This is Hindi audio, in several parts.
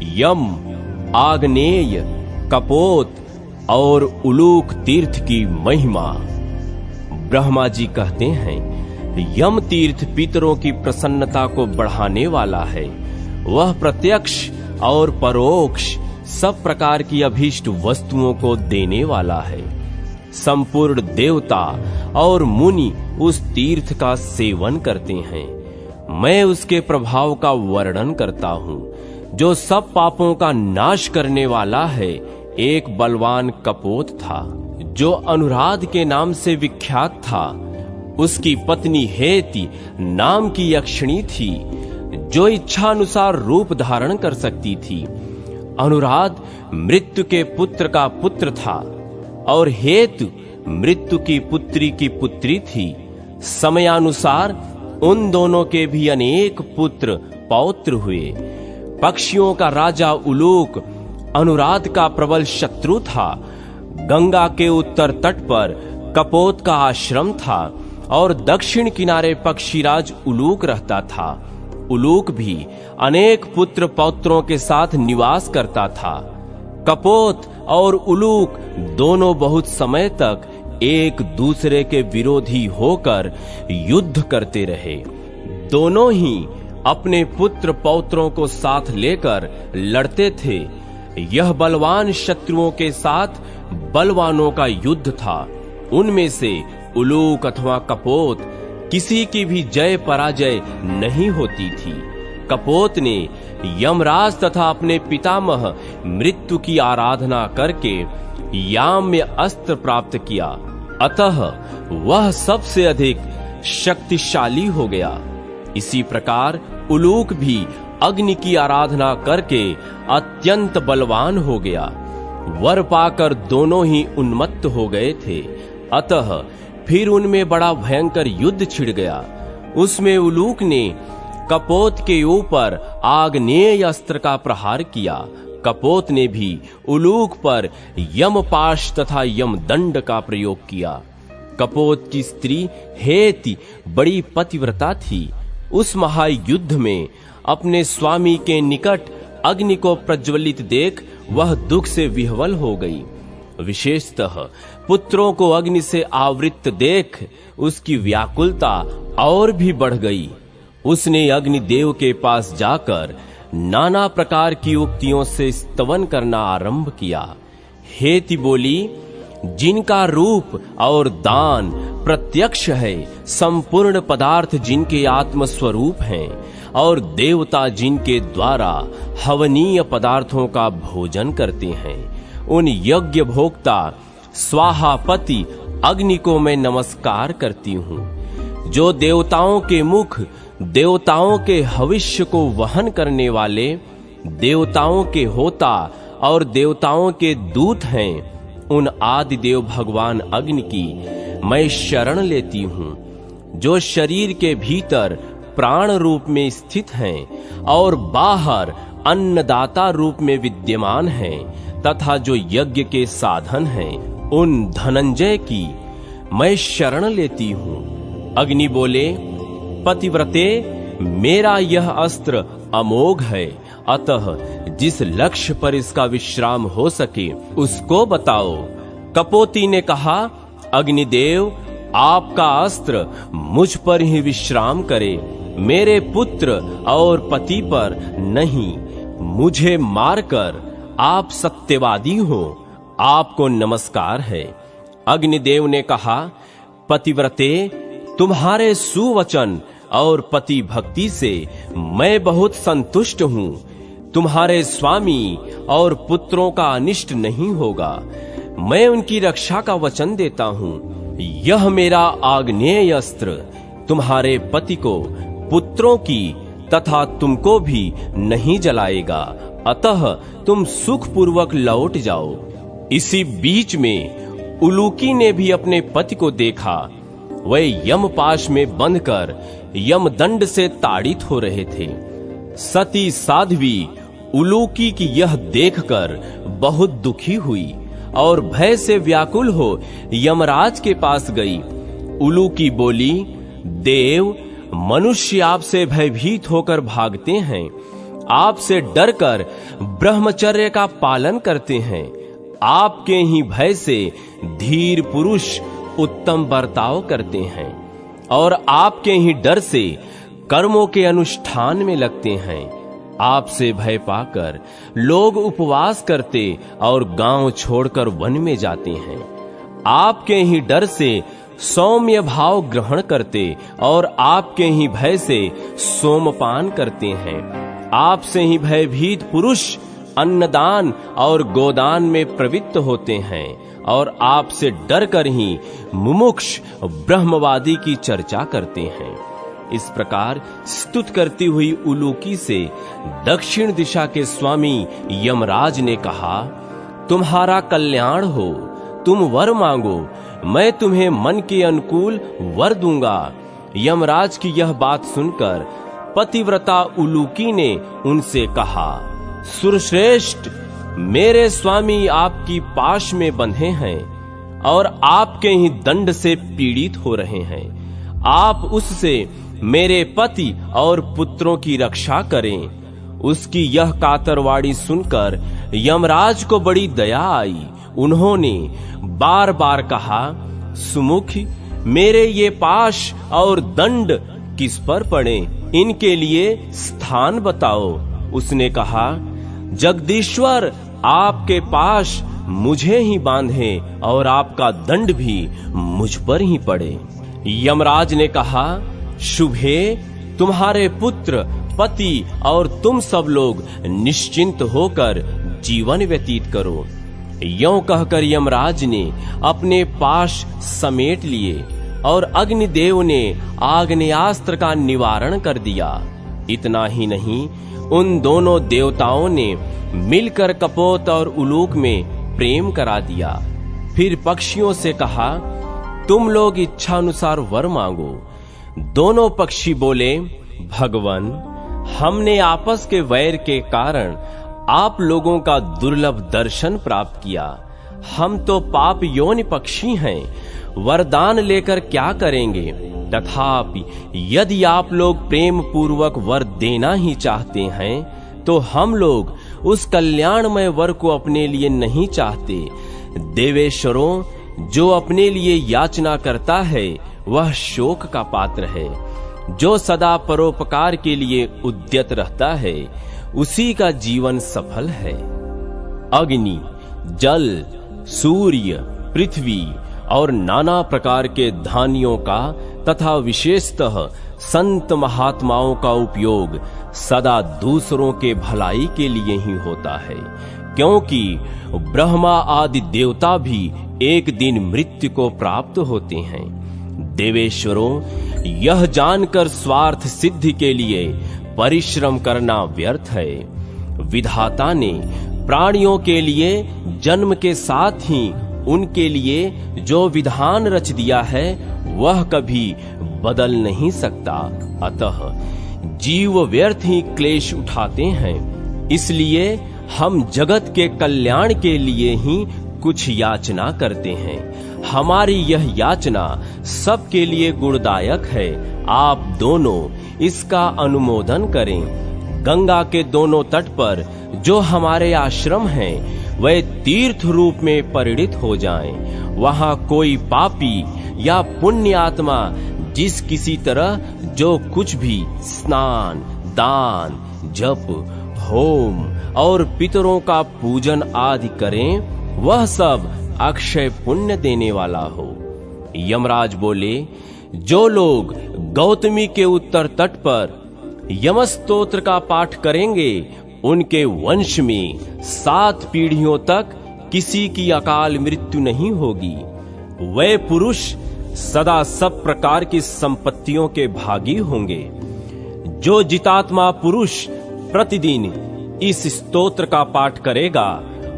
यम, आग्नेय, कपोत और उलूक तीर्थ की महिमा। ब्रह्मा जी कहते हैं, यम तीर्थ पितरों की प्रसन्नता को बढ़ाने वाला है। वह प्रत्यक्ष और परोक्ष सब प्रकार की अभीष्ट वस्तुओं को देने वाला है। संपूर्ण देवता और मुनि उस तीर्थ का सेवन करते हैं। मैं उसके प्रभाव का वर्णन करता हूँ, जो सब पापों का नाश करने वाला है। एक बलवान कपोत था, जो अनुराध के नाम से विख्यात था। उसकी पत्नी हेति नाम की यक्षिणी थी, जो इच्छानुसार रूप धारण कर सकती थी। अनुराध मृत्यु के पुत्र का पुत्र था और हेतु मृत्यु की पुत्री थी। समयानुसार उन दोनों के भी अनेक पुत्र पौत्र हुए। पक्षियों का राजा उलूक अनुराध का प्रबल शत्रु था। गंगा के उत्तर तट पर कपोत का आश्रम था और दक्षिण किनारे पक्षीराज उलूक रहता था। उलूक भी अनेक पुत्र पौत्रों के साथ निवास करता था। कपोत और उलूक दोनों बहुत समय तक एक दूसरे के विरोधी होकर युद्ध करते रहे। दोनों ही अपने पुत्र पौत्रों को साथ लेकर लड़ते थे। यह बलवान शत्रुओं के साथ बलवानों का युद्ध था। उनमें से उलूक अथवा कपोत किसी की भी जय पराजय नहीं होती थी। कपोत ने यमराज तथा अपने पितामह मृत्यु की आराधना करके याम्य अस्त्र प्राप्त किया, अतः वह सबसे अधिक शक्तिशाली हो गया। इसी प्रकार उलूक भी अग्नि की आराधना करके अत्यंत बलवान हो गया। वर पाकर दोनों ही उन्मत्त हो गए थे, अतः फिर उनमें बड़ा भयंकर युद्ध छिड़ गया। उसमें उलूक ने कपोत के ऊपर आग्नेय अस्त्र का प्रहार किया। कपोत ने भी उलूक पर यमपाश तथा यमदंड का प्रयोग किया। कपोत की स्त्री हेति बड़ी पतिव्रता थी। उस महायुद्ध में अपने स्वामी के निकट अग्नि को प्रज्वलित देख वह दुख से विह्वल हो गई। विशेषतः पुत्रों को अग्नि से आवृत देख उसकी व्याकुलता और भी बढ़ गई। उसने अग्निदेव के पास जाकर नाना प्रकार की उक्तियों से स्तवन करना आरंभ किया। हेति बोली, जिनका रूप और दान प्रत्यक्ष है, संपूर्ण पदार्थ जिनके आत्म स्वरूप हैं और देवता जिनके द्वारा हवनीय पदार्थों का भोजन करते हैं, उन यज्ञ भोक्ता स्वाहापति अग्नि को मैं नमस्कार करती हूँ। जो देवताओं के मुख, देवताओं के हविष्य को वहन करने वाले, देवताओं के होता और देवताओं के दूत हैं, उन आदि देव भगवान अग्नि की मैं शरण लेती हूँ। जो शरीर के भीतर प्राण रूप में स्थित हैं और बाहर अन्नदाता रूप में विद्यमान हैं तथा जो यज्ञ के साधन हैं, उन धनंजय की मैं शरण लेती हूँ। अग्नि बोले, पतिव्रते, मेरा यह अस्त्र अमोघ है, अतः जिस लक्ष्य पर इसका विश्राम हो सके उसको बताओ। कपोती ने कहा, अग्निदेव, आपका अस्त्र मुझ पर ही विश्राम करे, मेरे पुत्र और पति पर नहीं। मुझे मारकर आप सत्यवादी हो, आपको नमस्कार है। अग्निदेव ने कहा, पतिव्रते, तुम्हारे सुवचन और पति भक्ति से मैं बहुत संतुष्ट हूँ। तुम्हारे स्वामी और पुत्रों का अनिष्ट नहीं होगा। मैं उनकी रक्षा का वचन देता हूँ। यह मेरा आग्नेय अस्त्र तुम्हारे पति को, पुत्रों की तथा तुमको भी नहीं जलाएगा, अतः तुम सुखपूर्वक लौट जाओ। इसी बीच में उलूकी ने भी अपने पति को देखा। वह यमपाश में बंधकर यमदंड से ताड़ित हो रहे थे। सती साध्वी उलूकी की यह देखकर बहुत दुखी हुई और भय से व्याकुल हो यमराज के पास गई। उलूकी बोली, देव, मनुष्य आपसे भयभीत होकर भागते हैं, आपसे डरकर ब्रह्मचर्य का पालन करते हैं। आपके ही भय से धीर पुरुष उत्तम बर्ताव करते हैं और आपके ही डर से कर्मों के अनुष्ठान में लगते हैं। आपसे भय पाकर लोग उपवास करते और गांव छोड़कर वन में जाते हैं। आपके ही डर से सौम्य भाव ग्रहण करते और आपके ही भय से सोमपान करते हैं। आपसे ही भयभीत पुरुष अन्नदान और गोदान में प्रवृत्त होते हैं और आपसे डरकर ही मुमुक्ष ब्रह्मवादी की चर्चा करते हैं। इस प्रकार स्तुत करती हुई उलूकी से दक्षिण दिशा के स्वामी यमराज ने कहा, तुम्हारा कल्याण हो, तुम वर मांगो, मैं तुम्हें मन के अनुकूल वर दूंगा। यमराज की यह बात सुनकर पतिव्रता उलूकी ने उनसे कहा, सुरश्रेष्ठ, मेरे स्वामी आपकी पाश में बंधे हैं और आपके ही दंड से पीड़ित हो रहे हैं। आप उससे मेरे पति और पुत्रों की रक्षा करें। उसकी यह कातरवाणी सुनकर यमराज को बड़ी दया आई। उन्होंने बार बार कहा, सुमुखी, मेरे ये पाश और दंड किस पर पड़े, इनके लिए स्थान बताओ। उसने कहा, जगदीश्वर, आपके पाश मुझे ही बांधे और आपका दंड भी मुझ पर ही पड़े। यमराज ने कहा, शुभे, तुम्हारे पुत्र, पति और तुम सब लोग निश्चिंत होकर जीवन व्यतीत करो। यों कहकर यमराज ने अपने पाश समेट लिए और अग्निदेव ने आग्नेयास्त्र का निवारण कर दिया। इतना ही नहीं, उन दोनों देवताओं ने मिलकर कपोत और उलूक में प्रेम करा दिया। फिर पक्षियों से कहा, तुम लोग इच्छानुसार वर मांगो। दोनों पक्षी बोले, भगवन, हमने आपस के वैर के कारण आप लोगों का दुर्लभ दर्शन प्राप्त किया। हम तो पाप योनि पक्षी हैं, वरदान लेकर क्या करेंगे? तथापि यदि आप लोग प्रेम पूर्वक वर देना ही चाहते हैं तो हम लोग उस कल्याणमय वर को अपने लिए नहीं चाहते। देवेश्वरों, जो अपने लिए याचना करता है वह शोक का पात्र है। जो सदा परोपकार के लिए उद्यत रहता है उसी का जीवन सफल है। अग्नि, जल, सूर्य, पृथ्वी और नाना प्रकार के धान्यों का तथा विशेषतः संत महात्माओं का उपयोग सदा दूसरों के भलाई के लिए ही होता है, क्योंकि ब्रह्मा आदि देवता भी एक दिन मृत्यु को प्राप्त होते हैं। देवेश्वरों, यह जानकर स्वार्थ सिद्धि के लिए परिश्रम करना व्यर्थ है। विधाता ने प्राणियों के लिए जन्म के साथ ही उनके लिए जो विधान रच दिया है वह कभी बदल नहीं सकता। अतः जीव व्यर्थ ही क्लेश उठाते हैं। इसलिए हम जगत के कल्याण के लिए ही कुछ याचना करते हैं। हमारी यह याचना सबके लिए गुणदायक है। आप दोनों इसका अनुमोदन करें। गंगा के दोनों तट पर जो हमारे आश्रम हैं, वे तीर्थ रूप में परिणित हो जाएं। वहां कोई पापी या पुण्य आत्मा जिस किसी तरह जो कुछ भी स्नान, दान, जप, होम और पितरों का पूजन आदि करें, वह सब अक्षय पुण्य देने वाला हो। यमराज बोले, जो लोग गौतमी के उत्तर तट पर यमस्तोत्र का पाठ करेंगे, उनके वंश में 7 पीढ़ियों तक किसी की अकाल मृत्यु नहीं होगी। वे पुरुष सदा सब प्रकार की संपत्तियों के भागी होंगे। जो जितात्मा पुरुष प्रतिदिन इस स्तोत्र का पाठ करेगा,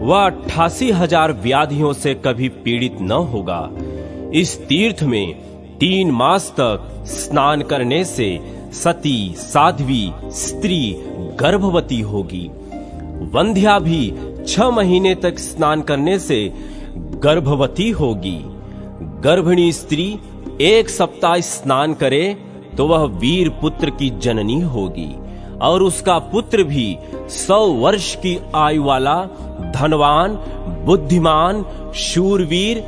वह 88,000 व्याधियों से कभी पीड़ित न होगा। इस तीर्थ में 3 मास तक स्नान करने से सती, साध्वी, स्त्री गर्भवती होगी। वंध्या भी 6 महीने तक स्नान करने से गर्भवती होगी। गर्भिणी स्त्री 1 सप्ताह स्नान करे तो वह वीर पुत्र की जननी होगी। और उसका पुत्र भी 100 वर्ष की आयु वाला, धनवान, बुद्धिमान, शूरवीर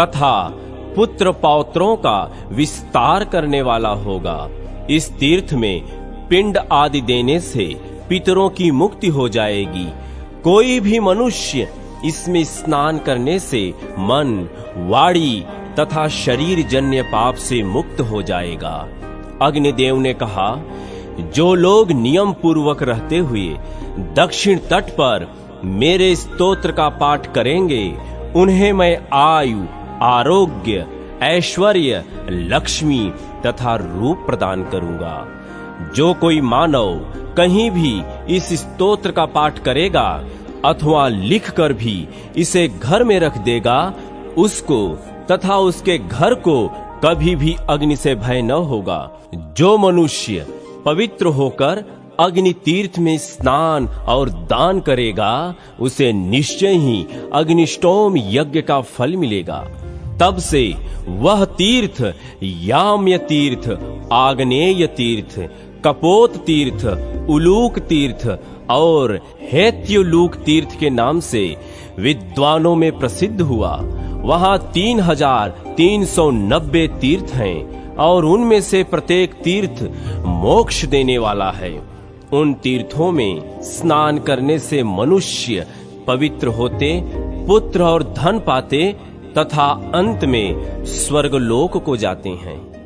तथा पुत्र पौत्रों का विस्तार करने वाला होगा। इस तीर्थ में पिंड आदि देने से पितरों की मुक्ति हो जाएगी। कोई भी मनुष्य इसमें स्नान करने से मन, वाणी तथा शरीर जन्य पाप से मुक्त हो जाएगा। अग्निदेव ने कहा, जो लोग नियम पूर्वक रहते हुए दक्षिण तट पर मेरे स्तोत्र का पाठ करेंगे, उन्हें मैं आयु, आरोग्य, ऐश्वर्य, लक्ष्मी तथा रूप प्रदान करूंगा। जो कोई मानव कहीं भी इस स्तोत्र का पाठ करेगा अथवा लिखकर भी इसे घर में रख देगा, उसको तथा उसके घर को कभी भी अग्नि से भय न होगा। जो मनुष्य पवित्र होकर अग्नि तीर्थ में स्नान और दान करेगा, उसे निश्चय ही अग्निष्टोम यज्ञ का फल मिलेगा। तब से वह तीर्थ याम्य तीर्थ, आग्नेय तीर्थ, कपोत तीर्थ, उलूक तीर्थ और हेत्युलूक तीर्थ के नाम से विद्वानों में प्रसिद्ध हुआ। वहां 3390 तीर्थ हैं और उनमें से प्रत्येक तीर्थ मोक्ष देने वाला है। उन तीर्थों में स्नान करने से मनुष्य पवित्र होते, पुत्र और धन पाते तथा अंत में स्वर्गलोक को जाते हैं।